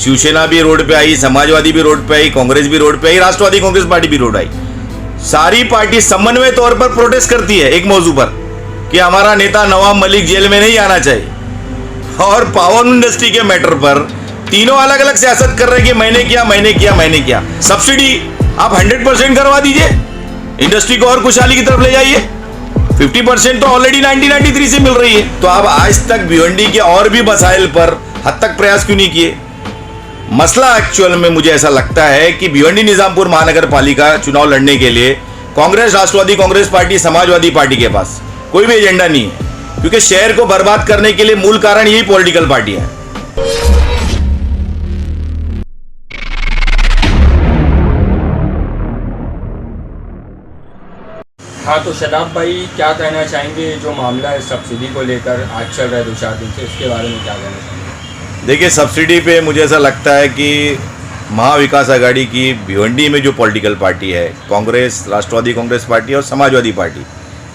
शिवसेना भी रोड पे आई, समाजवादी भी रोड पे आई, कांग्रेस भी रोड पे आई, राष्ट्रवादी कांग्रेस पार्टी भी रोड आई। सारी पार्टी समन्वय तौर पर प्रोटेस्ट करती है एक मौजू पर कि हमारा नेता नवाब मलिक जेल में नहीं आना चाहिए। और पावर इंडस्ट्री के मैटर पर तीनों अलग अलग सियासत कर रहे हैं कि मैंने किया। सब्सिडी आप 100% करवा दीजिए, इंडस्ट्री को और खुशहाली की तरफ ले जाइए। 50% तो ऑलरेडी 1993 से मिल रही है। तो आप आज तक भिवंडी के और भी मसाइल पर हद तक प्रयास क्यों नहीं किए? मसला एक्चुअल में मुझे ऐसा लगता है कि भिवंडी निजामपुर महानगर पालिका चुनाव लड़ने के लिए कांग्रेस, राष्ट्रवादी कांग्रेस पार्टी, समाजवादी पार्टी के पास कोई भी एजेंडा नहीं है, क्योंकि शहर को बर्बाद करने के लिए मूल कारण यही पॉलिटिकल पार्टी है। हाँ, तो शदाब भाई क्या कहना चाहेंगे जो मामला है सब्सिडी को लेकर आज चल रहा है 2-4 दिन से, इसके बारे में क्या कहना चाहेंगे? देखिए, सब्सिडी पे मुझे ऐसा लगता है कि महाविकास आघाड़ी की भिवंडी में जो पॉलिटिकल पार्टी है, कांग्रेस, राष्ट्रवादी कांग्रेस पार्टी और समाजवादी पार्टी,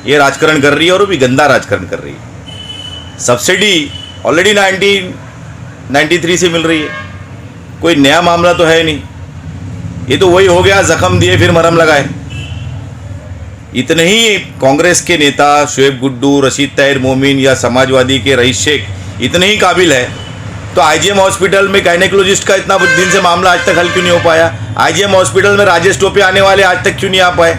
ये राजकारण कर रही है और वो भी गंदा राजकारण कर रही है। सब्सिडी ऑलरेडी 1993 से मिल रही है, कोई नया मामला तो है नहीं। ये तो वही हो गया, जख्म दिए फिर मरहम लगाए। इतने ही कांग्रेस के नेता शुएब गुड्डू, रशीद ताहिर मोमिन या समाजवादी के रईस शेख इतने ही काबिल है, तो आईजीएम हॉस्पिटल में गायनेकोलॉजिस्ट का इतना दिन से मामला आज तक हल क्यों नहीं हो पाया? आईजीएम हॉस्पिटल में राजेश टोपे आने वाले आज तक क्यों नहीं आ पाए?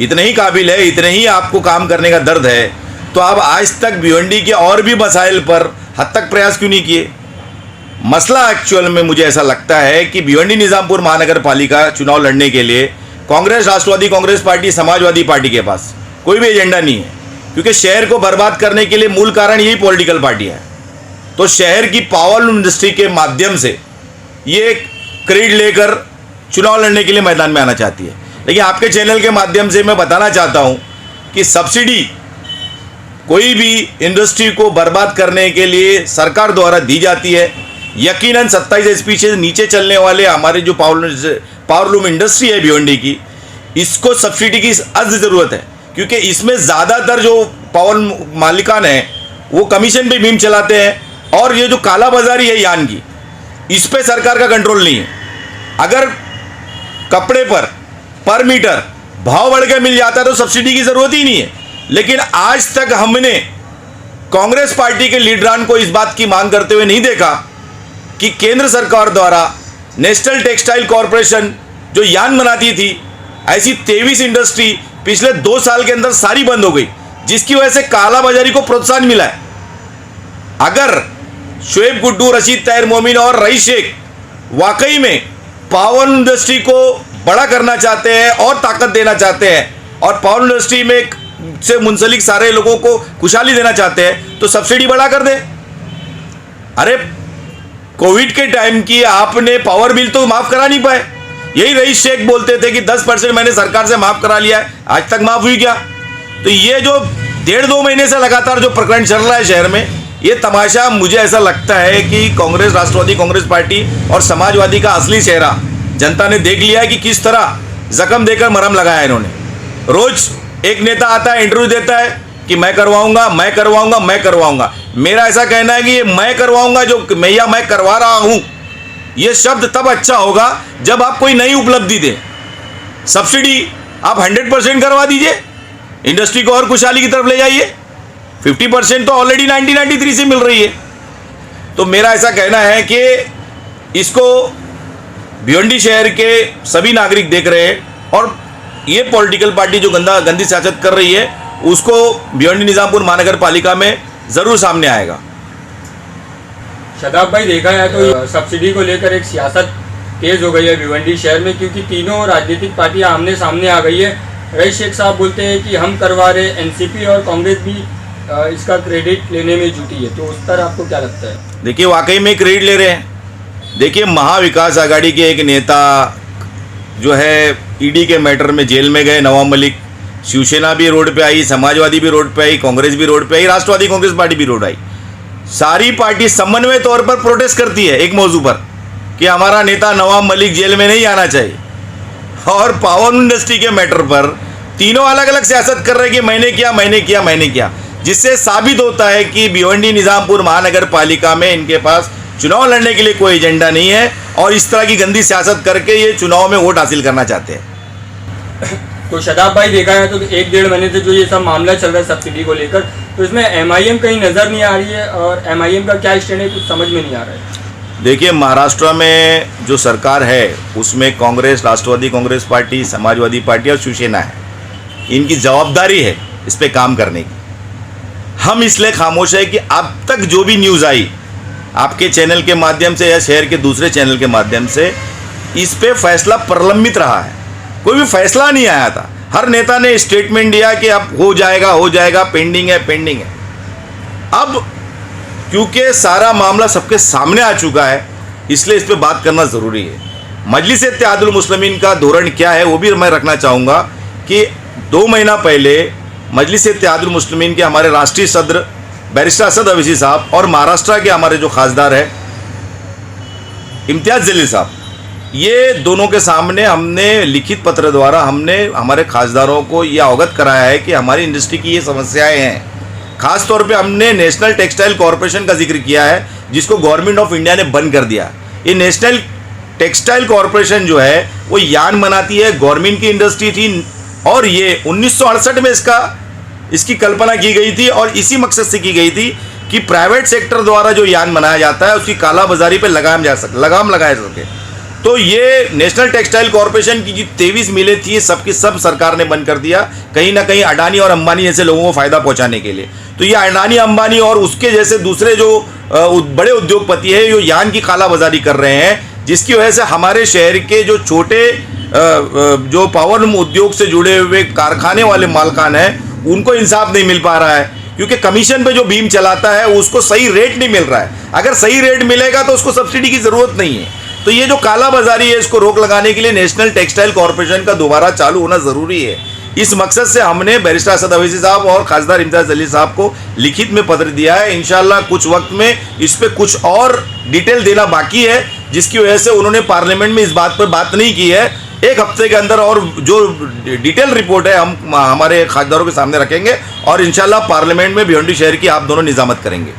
इतने ही काबिल है, इतने ही आपको काम करने का दर्द है, तो आप आज तक भिवंडी के और भी मसाइल पर हद तक प्रयास क्यों नहीं किए? मसला एक्चुअल में मुझे ऐसा लगता है कि भिवंडी निजामपुर महानगर पालिका चुनाव लड़ने के लिए कांग्रेस, राष्ट्रवादी कांग्रेस पार्टी, समाजवादी पार्टी के पास कोई भी एजेंडा नहीं है, क्योंकि शहर को बर्बाद करने के लिए मूल कारण यही पॉलिटिकल पार्टी है। तो शहर की पावर इंडस्ट्री के माध्यम से ये क्रेड लेकर चुनाव लड़ने के लिए मैदान में आना चाहती है। लेकिन आपके चैनल के माध्यम से मैं बताना चाहता हूं कि सब्सिडी कोई भी इंडस्ट्री को बर्बाद करने के लिए सरकार द्वारा दी जाती है। यकीनन 27 एसपी से नीचे चलने वाले हमारे जो पावरलूम इंडस्ट्री है भिवंडी की, इसको सब्सिडी की अज ज़रूरत है, क्योंकि इसमें ज़्यादातर जो पावर मालिकान हैं वो कमीशन पे बीम चलाते हैं, और ये जो काला बाजारी है यान की, इस पे सरकार का कंट्रोल नहीं है। अगर कपड़े पर मीटर भाव बढ़ के मिल जाता है तो सब्सिडी की ज़रूरत ही नहीं है। लेकिन आज तक हमने कांग्रेस पार्टी के लीडरान को इस बात की मांग करते हुए नहीं देखा कि केंद्र सरकार द्वारा नेशनल टेक्सटाइल कॉरपोरेशन जो यान बनाती थी, ऐसी 23 इंडस्ट्री पिछले 2 साल के अंदर सारी बंद हो गई, जिसकी वजह से काला बाजारी को प्रोत्साहन मिला है। अगर शुएब गुड्डू, रशीद ताहिर मोमिन और रईस शेख वाकई में पावर इंडस्ट्री को बड़ा करना चाहते हैं और ताकत देना चाहते हैं, और पावर इंडस्ट्री में से मुंसलिक सारे लोगों को खुशहाली देना चाहते हैं, तो सब्सिडी बढ़ा कर दें। अरे कोविड के टाइम की आपने पावर बिल तो माफ़ करा नहीं पाए। यही रईस शेख बोलते थे कि 10% मैंने सरकार से माफ़ करा लिया है, आज तक माफ़ हुई क्या? तो ये जो 1.5-2 महीने से लगातार जो प्रकरण चल रहा है शहर में, ये तमाशा मुझे ऐसा लगता है कि कांग्रेस, राष्ट्रवादी कांग्रेस पार्टी और समाजवादी का असली चेहरा जनता ने देख लिया है कि किस तरह जख्म देकर मरहम लगाया इन्होंने। रोज एक नेता आता है, इंटरव्यू देता है कि मैं करवाऊंगा। मेरा ऐसा कहना है कि ये मैं करवाऊंगा जो मैं करवा रहा हूं, ये शब्द तब अच्छा होगा जब आप कोई नई उपलब्धि दें। सब्सिडी आप 100% करवा दीजिए, इंडस्ट्री को और खुशहाली की तरफ ले जाइए। 50% तो ऑलरेडी 1993 से मिल रही है। तो मेरा ऐसा कहना है कि इसको भिवंडी शहर के सभी नागरिक देख रहे हैं, और ये पॉलिटिकल पार्टी जो गंदी सियासत कर रही है, उसको भिवंडी निजामपुर महानगर पालिका में ज़रूर सामने आएगा। शदाब भाई, देखा है तो सब्सिडी को लेकर एक सियासत तेज हो गई है भिवंडी शहर में, क्योंकि तीनों राजनीतिक पार्टियां आमने सामने आ गई है। रईस शेख साहब बोलते हैं कि हम करवा रहे, एनसीपी और कांग्रेस भी इसका क्रेडिट लेने में जुटी है, तो उस पर आपको क्या लगता है? देखिए, वाकई में क्रेडिट ले रहे हैं। देखिए, महाविकास आघाड़ी के एक नेता जो है ईडी के मैटर में जेल में गए, नवाब मलिक, शिवसेना भी रोड पे आई, समाजवादी भी रोड पे आई, कांग्रेस भी रोड पे आई, राष्ट्रवादी कांग्रेस पार्टी भी रोड आई। सारी पार्टी समन्वय तौर पर प्रोटेस्ट करती है एक मौजू पर कि हमारा नेता नवाब मलिक जेल में नहीं आना चाहिए। और पावर इंडस्ट्री के मैटर पर तीनों अलग अलग सियासत कर रहे हैं कि मैंने किया, जिससे साबित होता है कि भिवंडी निजामपुर महानगर पालिका में इनके पास चुनाव लड़ने के लिए कोई एजेंडा नहीं है और इस तरह की गंदी सियासत करके ये चुनाव में वोट हासिल करना चाहते हैं। तो शदाब भाई, देखा है तो 1-1.5 महीने से जो ये सब मामला चल रहा है सब्सिडी को लेकर, तो इसमें MIM कहीं नज़र नहीं आ रही है और MIM का क्या स्टैंड है कुछ समझ में नहीं आ रहा है। देखिए, महाराष्ट्र में जो सरकार है उसमें कांग्रेस, राष्ट्रवादी कांग्रेस पार्टी, समाजवादी पार्टी और शिवसेना है। इनकी जवाबदारी है इस पे काम करने की। हम इसलिए खामोश है कि अब तक जो भी न्यूज़ आई आपके चैनल के माध्यम से या शहर के दूसरे चैनल के माध्यम से, इस पे फैसला प्रलंबित रहा है, कोई भी फैसला नहीं आया था। हर नेता ने स्टेटमेंट दिया कि अब हो जाएगा, पेंडिंग है। अब क्योंकि सारा मामला सबके सामने आ चुका है इसलिए इस पे बात करना ज़रूरी है। मजलिस इत्तेहादुल मुस्लिमीन का धोरण क्या है वो भी मैं रखना चाहूँगा कि 2 महीना पहले मजलिस इत्तेहादुल मुस्लिमीन के हमारे राष्ट्रीय सदर बैरिस्टर असद अवैसी साहब और महाराष्ट्र के हमारे जो खासदार है इम्तियाज़ जलील साहब, ये दोनों के सामने हमने लिखित पत्र द्वारा हमने हमारे खासदारों को ये अवगत कराया है कि हमारी इंडस्ट्री की ये समस्याएं हैं। खास तौर पे हमने नेशनल टेक्सटाइल कॉरपोरेशन का जिक्र किया है जिसको गवर्नमेंट ऑफ इंडिया ने बंद कर दिया। ये नेशनल टेक्सटाइल कॉरपोरेशन जो है वो यान बनाती है, गवर्नमेंट की इंडस्ट्री थी और ये 1968 में इसकी कल्पना की गई थी और इसी मकसद से की गई थी कि प्राइवेट सेक्टर द्वारा जो यान बनाया जाता है उसकी कालाबाजारी पे लगाम लगाया सके। तो ये नेशनल टेक्सटाइल कॉरपोरेशन की जो 23 मिलें थी सबकी सब सरकार ने बंद कर दिया, कहीं ना कहीं अडानी और अंबानी जैसे लोगों को फ़ायदा पहुंचाने के लिए। तो ये अडानी, अंबानी और उसके जैसे दूसरे जो बड़े उद्योगपति है जो यान की कालाबाजारी कर रहे हैं, जिसकी वजह से हमारे शहर के जो छोटे जो पावर उद्योग से जुड़े हुए कारखाने वाले मालकान हैं उनको इंसाफ नहीं मिल पा रहा है, क्योंकि कमीशन पे जो बीम चलाता है उसको सही रेट नहीं मिल रहा है। अगर सही रेट मिलेगा तो उसको सब्सिडी की ज़रूरत नहीं है। तो ये जो कालाबाजारी है इसको रोक लगाने के लिए नेशनल टेक्सटाइल कॉरपोरेशन का दोबारा चालू होना ज़रूरी है। इस मकसद से हमने बैरिस्टर असद अवैसी साहब और खासदार इम्तियाज़ जलील साहब को लिखित में पत्र दिया है। इंशाल्लाह कुछ वक्त में इस पर कुछ और डिटेल देना बाकी है, जिसकी वजह से उन्होंने पार्लियामेंट में इस बात पर बात नहीं की है। 1 हफ्ते के अंदर और जो डिटेल रिपोर्ट है हम हमारे खासदारों के सामने रखेंगे और इंशाल्लाह पार्लियामेंट में भिवंडी शहर की आप दोनों निजामत करेंगे।